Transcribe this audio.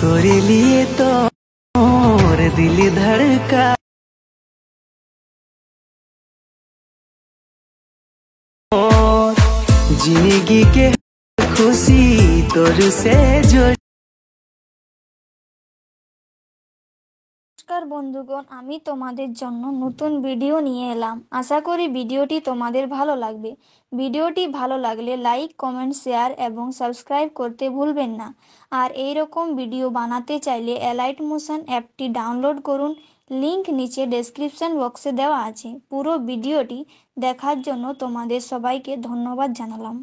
তোরে লিয়ে তো मोर दिल धड़का जिंदगी के खुशी तोर से जोड़। নমস্কার বন্ধুগণ, আমি তোমাদের জন্য নতুন ভিডিও নিয়ে এলাম। আশা করি ভিডিওটি তোমাদের ভালো লাগবে। ভিডিওটি ভালো লাগলে লাইক, কমেন্ট, শেয়ার এবং সাবস্ক্রাইব করতে ভুলবেন না। আর এই রকম ভিডিও বানাতে চাইলে এলাইট মোশন অ্যাপটি ডাউনলোড করুন। লিংক নিচে ডেসক্রিপশন বক্সে দেওয়া আছে। পুরো ভিডিওটি দেখার জন্য তোমাদের সবাইকে ধন্যবাদ জানালাম।